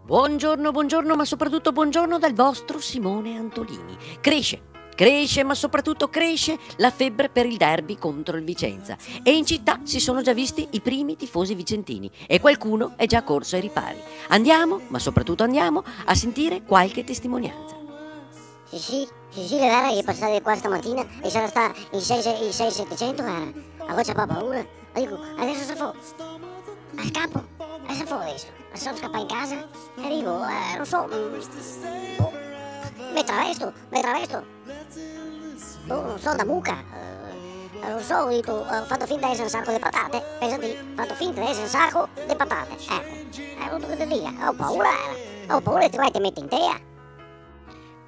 Buongiorno, buongiorno, ma soprattutto buongiorno dal vostro Simone Antolini. Cresce, ma soprattutto cresce la febbre per il derby contro il Vicenza. E in città si sono già visti i primi tifosi vicentini e qualcuno è già corso ai ripari. Andiamo, ma soprattutto andiamo a sentire qualche testimonianza. Sì, è vero che passate qua stamattina e sarà sta il 6-700, a c'è proprio paura. Dico, adesso si fa. A scappo, adesso fa adesso. Adesso scappa in casa e dico, non so, mi travesto. Non so, da mucca. Non so, dico, ho fatto finta di essere un sacco di patate. Pensati, ho fatto finta di essere un sacco di patate. Ecco, tutto che ti dica, ho paura e ti vai e ti metti in tea.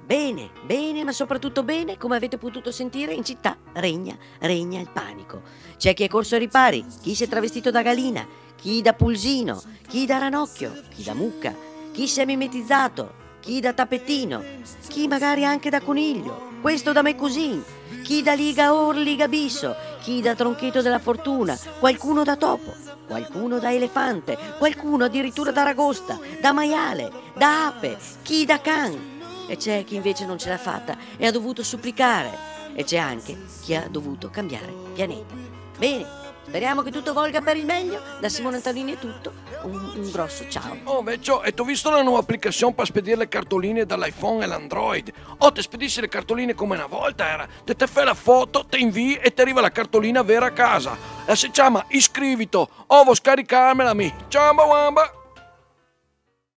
Bene, ma soprattutto bene, come avete potuto sentire, in città regna il panico. C'è chi è corso ai ripari, chi si è travestito da galina, chi da pulsino, chi da ranocchio, chi da mucca, chi si è mimetizzato, chi da tappetino, chi magari anche da coniglio, questo da me così, chi da liga or, liga bisso, chi da tronchetto della fortuna, qualcuno da topo, qualcuno da elefante, qualcuno addirittura da ragosta, da maiale, da ape, chi da can. E c'è chi invece non ce l'ha fatta e ha dovuto supplicare. E c'è anche chi ha dovuto cambiare pianeta. Bene, speriamo che tutto volga per il meglio. Da Simone Antolini è tutto. Un grosso ciao. Oh, Vecchio, e tu visto la nuova applicazione per spedire le cartoline dall'iPhone e l'Android? Oh, ti spedisci le cartoline come una volta era. Te fai la foto, te invii e ti arriva la cartolina vera a casa. E si chiama Iscrivito. Oh, vuoi scaricarmela mi? Ciao, wamba.